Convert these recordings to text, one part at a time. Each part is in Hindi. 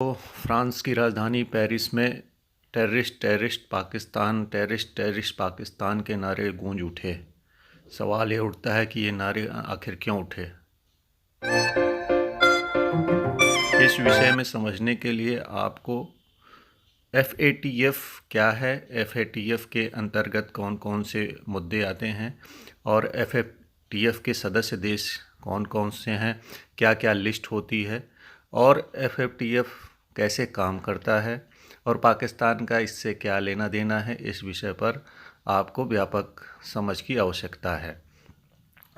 तो फ्रांस की राजधानी पेरिस में टेररिस्ट टेररिस्ट टेररिस्ट पाकिस्तान के नारे गूंज उठे। सवाल ये उठता है कि ये नारे आखिर क्यों उठे। इस विषय में समझने के लिए आपको FATF क्या है, FATF के अंतर्गत कौन कौन से मुद्दे आते हैं और FATF के सदस्य देश कौन कौन से हैं, क्या क्या लिस्ट होती है और FATF कैसे काम करता है और पाकिस्तान का इससे क्या लेना देना है, इस विषय पर आपको व्यापक समझ की आवश्यकता है।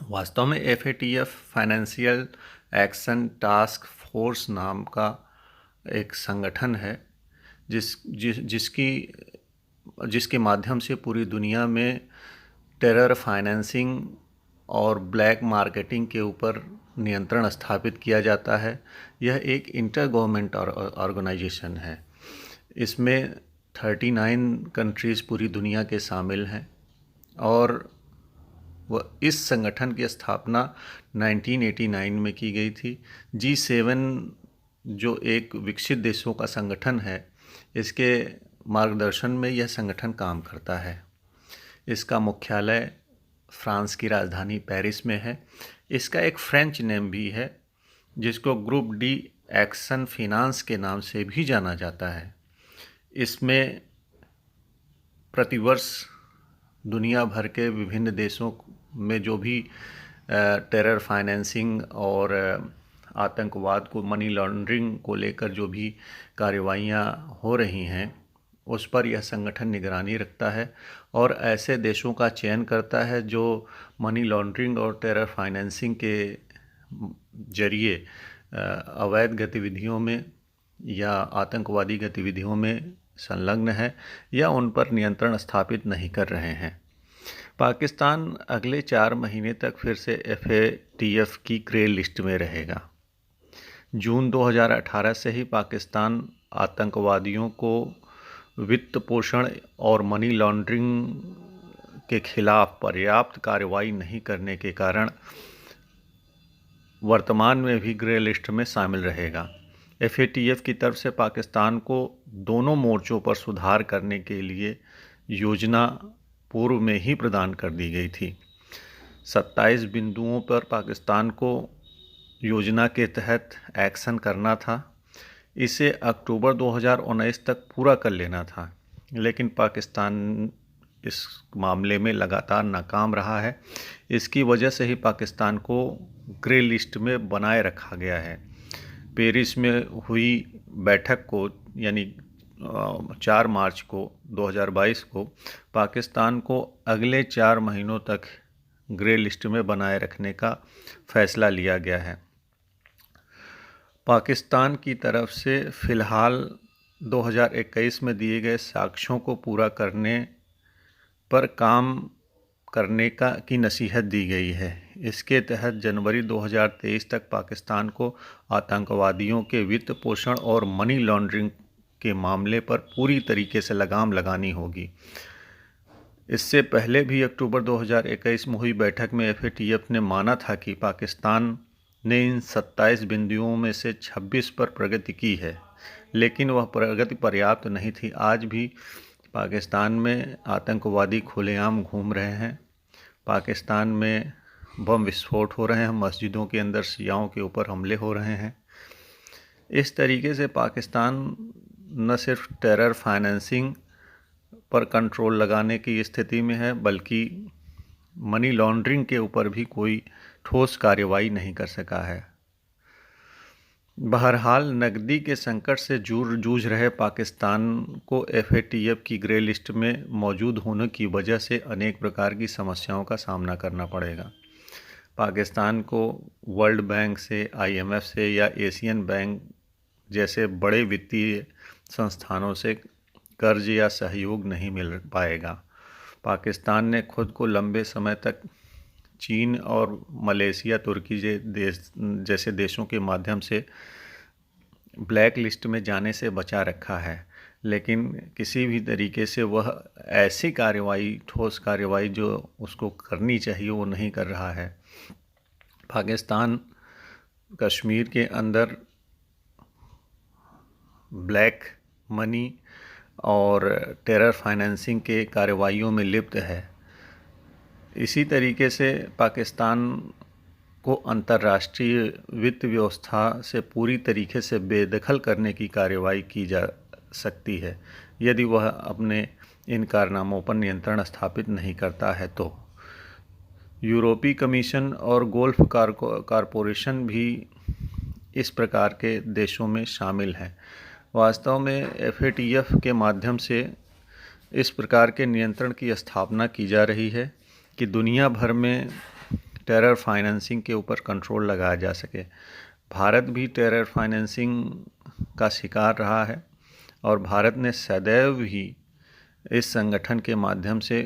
वास्तव में FATF financial action task force नाम का एक संगठन है जिसके माध्यम से पूरी दुनिया में टेरर फाइनेंसिंग और ब्लैक मार्केटिंग के ऊपर नियंत्रण स्थापित किया जाता है। यह एक इंटर गवर्नमेंट ऑर्गेनाइजेशन है। इसमें 39 कंट्रीज़ पूरी दुनिया के शामिल हैं और वह इस संगठन की स्थापना 1989 में की गई थी। G7 जो एक विकसित देशों का संगठन है, इसके मार्गदर्शन में यह संगठन काम करता है। इसका मुख्यालय फ्रांस की राजधानी पेरिस में है। इसका एक फ्रेंच नेम भी है जिसको ग्रुप डी एक्शन फिनांस के नाम से भी जाना जाता है। इसमें प्रतिवर्ष दुनिया भर के विभिन्न देशों में जो भी टेरर फाइनेंसिंग और आतंकवाद को मनी लॉन्ड्रिंग को लेकर जो भी कार्रवाइयाँ हो रही हैं, उस पर यह संगठन निगरानी रखता है और ऐसे देशों का चयन करता है जो मनी लॉन्ड्रिंग और टेरर फाइनेंसिंग के जरिए अवैध गतिविधियों में या आतंकवादी गतिविधियों में संलग्न है या उन पर नियंत्रण स्थापित नहीं कर रहे हैं। पाकिस्तान अगले 4 महीने तक फिर से FATF की ग्रे लिस्ट में रहेगा। जून 2018 से ही पाकिस्तान आतंकवादियों को वित्त पोषण और मनी लॉन्ड्रिंग के खिलाफ पर्याप्त कार्रवाई नहीं करने के कारण वर्तमान में भी ग्रे लिस्ट में शामिल रहेगा। FATF की तरफ से पाकिस्तान को दोनों मोर्चों पर सुधार करने के लिए योजना पूर्व में ही प्रदान कर दी गई थी। 27 बिंदुओं पर पाकिस्तान को योजना के तहत एक्शन करना था। इसे अक्टूबर 2019 तक पूरा कर लेना था, लेकिन पाकिस्तान इस मामले में लगातार नाकाम रहा है। इसकी वजह से ही पाकिस्तान को ग्रे लिस्ट में बनाए रखा गया है। पेरिस में हुई बैठक को यानी 4 मार्च को 2022 को पाकिस्तान को अगले 4 महीनों तक ग्रे लिस्ट में बनाए रखने का फैसला लिया गया है। पाकिस्तान की तरफ से फ़िलहाल 2021 में दिए गए साक्ष्यों को पूरा करने पर काम करने की नसीहत दी गई है। इसके तहत जनवरी 2023 तक पाकिस्तान को आतंकवादियों के वित्त पोषण और मनी लॉन्ड्रिंग के मामले पर पूरी तरीके से लगाम लगानी होगी। इससे पहले भी अक्टूबर 2021 में हुई बैठक में FATF ने माना था कि पाकिस्तान ने इन 27 बिंदुओं में से 26 पर प्रगति की है, लेकिन वह प्रगति पर्याप्त नहीं थी। आज भी पाकिस्तान में आतंकवादी खुलेआम घूम रहे हैं। पाकिस्तान में बम विस्फोट हो रहे हैं, मस्जिदों के अंदर शियाओं के ऊपर हमले हो रहे हैं। इस तरीके से पाकिस्तान न सिर्फ टेरर फाइनेंसिंग पर कंट्रोल लगाने की स्थिति में है, बल्कि मनी लॉन्ड्रिंग के ऊपर भी कोई ठोस कार्रवाई नहीं कर सका है। बहरहाल नकदी के संकट से जूझ रहे पाकिस्तान को FATF की ग्रे लिस्ट में मौजूद होने की वजह से अनेक प्रकार की समस्याओं का सामना करना पड़ेगा। पाकिस्तान को वर्ल्ड बैंक से, IMF से या एशियन बैंक जैसे बड़े वित्तीय संस्थानों से कर्ज या सहयोग नहीं मिल पाएगा। पाकिस्तान ने खुद को लंबे समय तक चीन और मलेशिया, तुर्की जैसे देशों के माध्यम से ब्लैक लिस्ट में जाने से बचा रखा है, लेकिन किसी भी तरीके से वह ऐसी ठोस कार्रवाई जो उसको करनी चाहिए वो नहीं कर रहा है। पाकिस्तान कश्मीर के अंदर ब्लैक मनी और टेरर फाइनेंसिंग के कार्रवाइयों में लिप्त है। इसी तरीके से पाकिस्तान को अंतर्राष्ट्रीय वित्त व्यवस्था से पूरी तरीके से बेदखल करने की कार्रवाई की जा सकती है यदि वह अपने इन कारनामों पर नियंत्रण स्थापित नहीं करता है तो। यूरोपीय कमीशन और गोल्फ कारपोरेशन भी इस प्रकार के देशों में शामिल हैं। वास्तव में एफएटीएफ के माध्यम से इस प्रकार के नियंत्रण की स्थापना की जा रही है कि दुनिया भर में टेरर फाइनेंसिंग के ऊपर कंट्रोल लगाया जा सके। भारत भी टेरर फाइनेंसिंग का शिकार रहा है और भारत ने सदैव ही इस संगठन के माध्यम से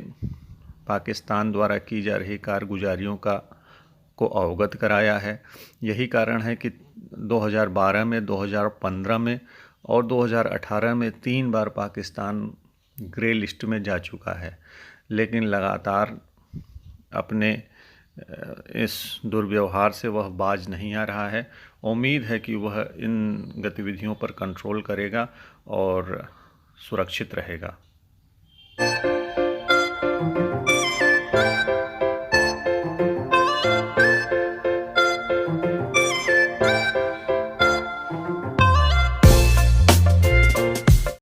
पाकिस्तान द्वारा की जा रही कारगुजारियों को अवगत कराया है। यही कारण है कि 2012 में, 2015 में और 2018 में 3 बार पाकिस्तान ग्रे लिस्ट में जा चुका है, लेकिन लगातार अपने इस दुर्व्यवहार से वह बाज नहीं आ रहा है। उम्मीद है कि वह इन गतिविधियों पर कंट्रोल करेगा और सुरक्षित रहेगा।